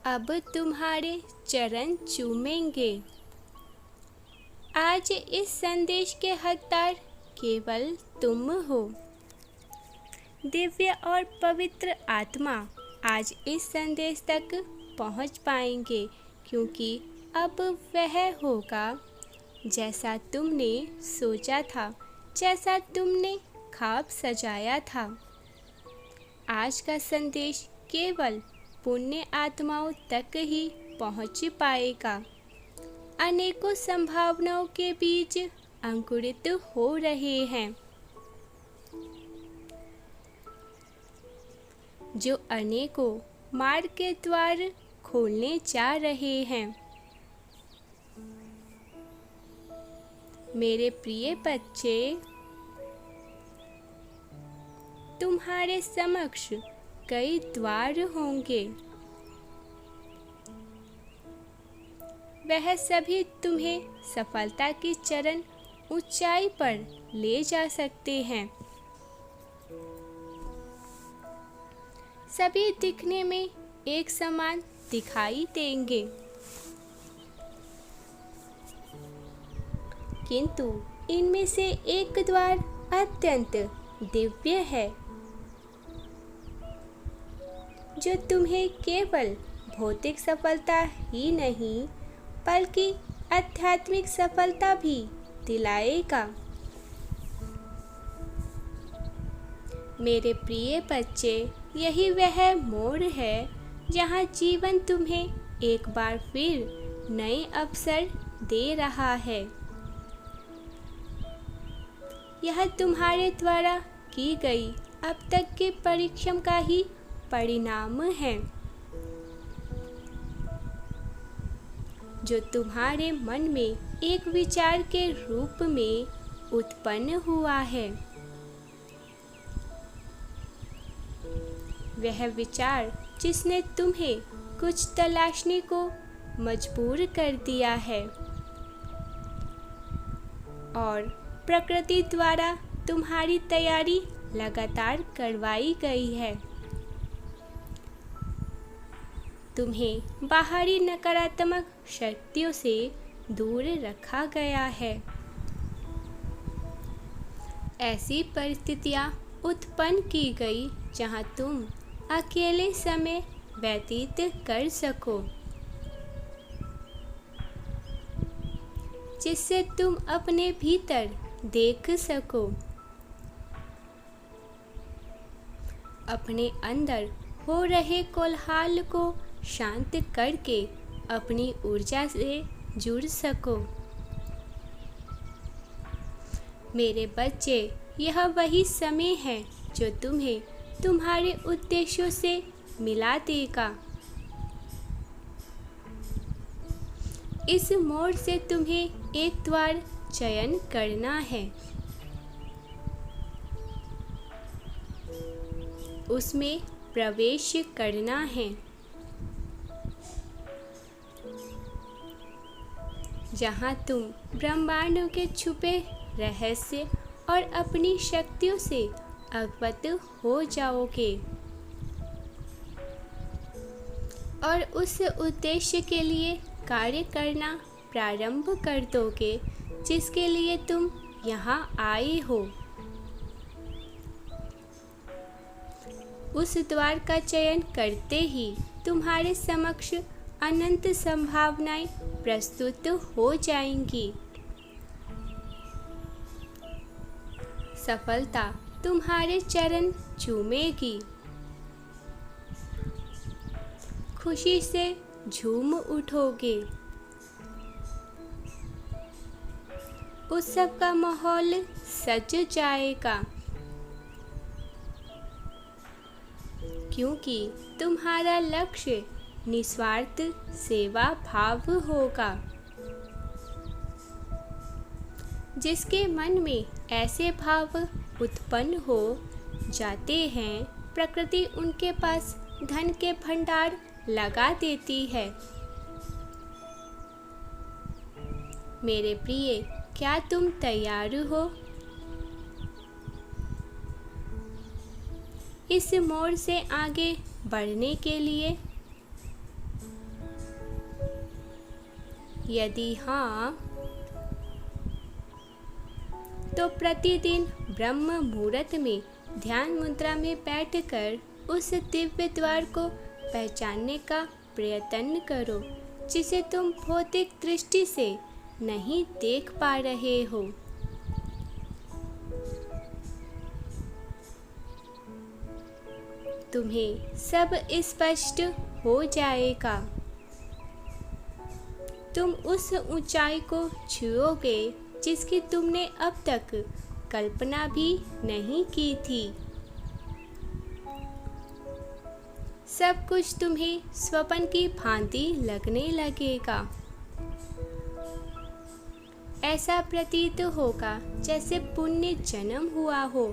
अब तुम्हारे चरण चूमेंगे। आज इस संदेश के हकदार केवल तुम हो। दिव्य और पवित्र आत्मा आज इस संदेश तक पहुंच पाएंगे, क्योंकि अब वह होगा जैसा तुमने सोचा था, जैसा तुमने ख्वाब सजाया था। आज का संदेश केवल पुण्य आत्माओं तक ही पहुंच पाएगा। अनेकों संभावनाओं के बीज अंकुरित हो रहे हैं, जो अनेकों मार्ग के द्वार खोलने जा रहे हैं। मेरे प्रिय बच्चे, तुम्हारे समक्ष कई द्वार होंगे। वह सभी तुम्हें सफलता की चरण ऊंचाई पर ले जा सकते हैं। सभी दिखने में एक समान दिखाई देंगे, किंतु इनमें से एक द्वार अत्यंत दिव्य है, जो तुम्हें केवल भौतिक सफलता ही नहीं बल्कि आध्यात्मिक सफलता भी दिलाएगा। मेरे प्रिय बच्चे, यही वह मोड़ है जहाँ जीवन तुम्हें एक बार फिर नए अवसर दे रहा है। यह तुम्हारे द्वारा की गई अब तक के परिश्रम का ही परिणाम है, जो तुम्हारे मन में एक विचार के रूप में उत्पन्न हुआ है। वह विचार जिसने तुम्हें कुछ तलाशने को मजबूर कर दिया है, और प्रकृति द्वारा तुम्हारी तैयारी लगातार करवाई गई है। तुम्हें बाहरी नकारात्मक शक्तियों से दूर रखा गया है। ऐसी परिस्थितियां उत्पन्न की गई जहां तुम अकेले समय व्यतीत कर सको, जिससे तुम अपने भीतर देख सको, अपने अंदर हो रहे कोलाहल को शांत करके अपनी ऊर्जा से जुड़ सको। मेरे बच्चे, यह वही समय है जो तुम्हें तुम्हारे उद्देश्यों से मिला देगा। इस मोड़ से तुम्हें एक द्वार चयन करना है, उसमें प्रवेश करना है, जहाँ तुम ब्रह्मांड के छुपे रहस्य और अपनी शक्तियों से अवगत हो जाओगे और उस उद्देश्य के लिए कार्य करना प्रारंभ कर दोगे जिसके लिए तुम यहाँ आए हो। उस द्वार का चयन करते ही तुम्हारे समक्ष अनंत संभावनाएं प्रस्तुत हो जाएंगी। सफलता तुम्हारे चरण चूमेगी, खुशी से झूम उठोगे। उत्सव का माहौल सज जाएगा, क्योंकि तुम्हारा लक्ष्य निस्वार्थ सेवा भाव होगा। जिसके मन में ऐसे भाव उत्पन्न हो जाते हैं, प्रकृति उनके पास धन के भंडार लगा देती है। मेरे प्रिय, क्या तुम तैयार हो इस मोड़ से आगे बढ़ने के लिए? यदि हाँ, तो प्रतिदिन ब्रह्म मुहूर्त में ध्यान मुद्रा में बैठकर उस दिव्य द्वार को पहचानने का प्रयत्न करो जिसे तुम भौतिक दृष्टि से नहीं देख पा रहे हो। तुम्हें सब स्पष्ट हो जाएगा। तुम उस ऊंचाई को छूओगे जिसकी तुमने अब तक कल्पना भी नहीं की थी। सब कुछ तुम्हें स्वप्न की भांति लगने लगेगा। ऐसा प्रतीत होगा जैसे पुण्य जन्म हुआ हो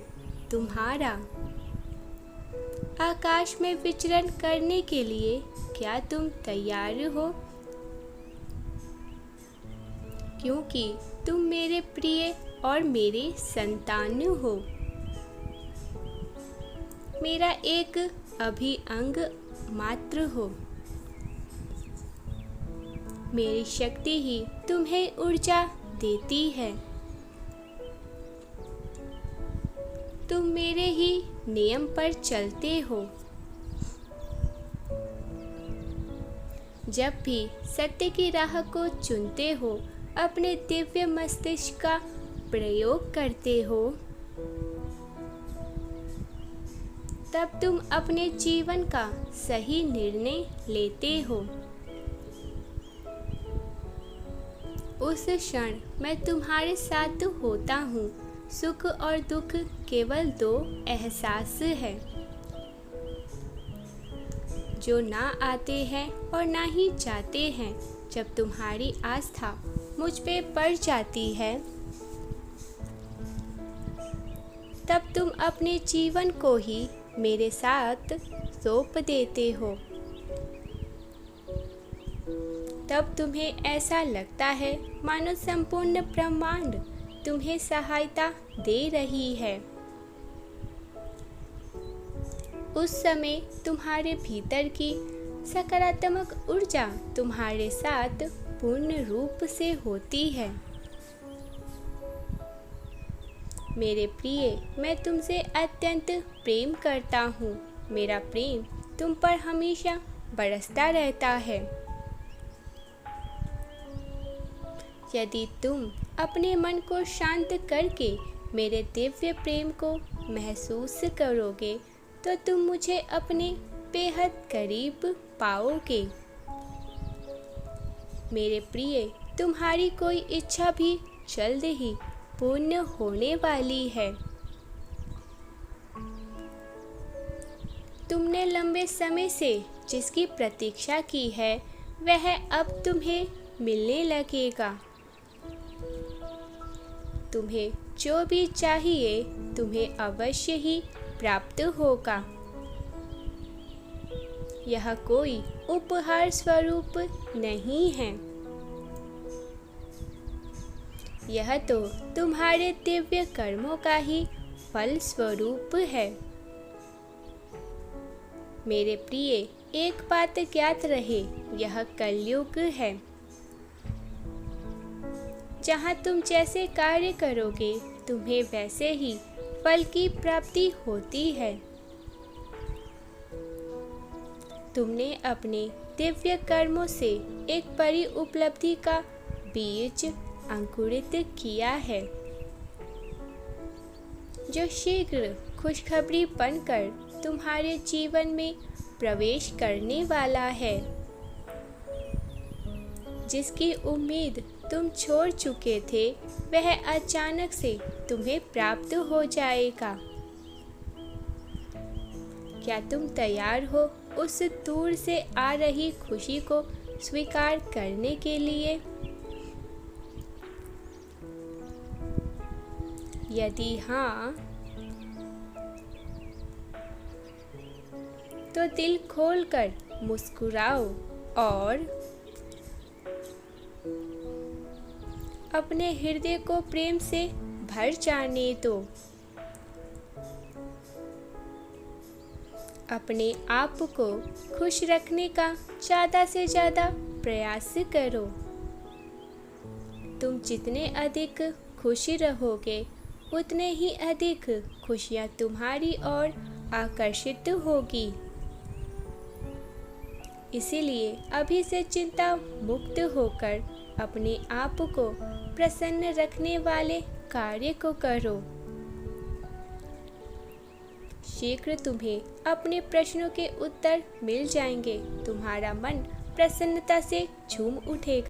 तुम्हारा। आकाश में विचरण करने के लिए क्या तुम तैयार हो? क्योंकि तुम मेरे प्रिय और मेरे संतान हो। मेरा एक अभिअंग मात्र हो। मेरी शक्ति ही तुम्हें ऊर्जा देती है। तुम मेरे ही नियम पर चलते हो। जब भी सत्य की राह को चुनते हो, अपने दिव्य मस्तिष्क का प्रयोग करते हो, तब तुम अपने जीवन का सही निर्णय लेते हो। उस क्षण मैं तुम्हारे साथ होता हूँ। सुख और दुख केवल दो एहसास है जो ना आते हैं और ना ही जाते हैं। जब तुम्हारी आस्था मुझ पे पड़ जाती है, तब तुम अपने जीवन को ही मेरे साथ सौंप देते हो। तब तुम्हें ऐसा लगता है मानो संपूर्ण ब्रह्मांड तुम्हें सहायता दे रही है। उस समय तुम्हारे भीतर की सकारात्मक ऊर्जा तुम्हारे साथ पूर्ण रूप से होती है। मेरे प्रिय, मैं तुमसे अत्यंत प्रेम करता हूँ। मेरा प्रेम तुम पर हमेशा बरसता रहता है। यदि तुम अपने मन को शांत करके मेरे दिव्य प्रेम को महसूस करोगे, तो तुम मुझे अपने बेहद करीब पाओगे। मेरे प्रिय, तुम्हारी कोई इच्छा भी जल्द ही पूर्ण होने वाली है। तुमने लंबे समय से जिसकी प्रतीक्षा की है, वह अब तुम्हें मिलने लगेगा। तुम्हें जो भी चाहिए, तुम्हें अवश्य ही प्राप्त होगा। यह कोई उपहार स्वरूप नहीं है। यह तो तुम्हारे दिव्य कर्मों का ही फल स्वरूप है। मेरे प्रिय, एक बात ज्ञात रहे, यह कलयुग है। जहाँ तुम जैसे कार्य करोगे, तुम्हें वैसे ही फल की प्राप्ति होती है। तुमने अपने दिव्य कर्मों से एक बड़ी उपलब्धि का बीज अंकुरित किया है, जो शीघ्र खुशखबरी बनकर तुम्हारे जीवन में प्रवेश करने वाला है। जिसकी उम्मीद तुम छोड़ चुके थे, वह अचानक से तुम्हें प्राप्त हो जाएगा। क्या तुम तैयार हो उस दूर से आ रही खुशी को स्वीकार करने के लिए? यदि हाँ, तो दिल खोलकर मुस्कुराओ और अपने हृदय को प्रेम से भर जाने दो। अपने आप को खुश रखने का ज़्यादा से ज़्यादा प्रयास करो। तुम जितने अधिक खुशी रहोगे उतने ही अधिक खुशियाँ तुम्हारी ओर आकर्षित होगी। इसीलिए अभी से चिंता मुक्त होकर अपने आप को प्रसन्न रखने वाले कार्य को करो। शीघ्र तुम्हें अपने प्रश्नों के उत्तर मिल जाएंगे। तुम्हारा मन प्रसन्नता से झूम उठेगा।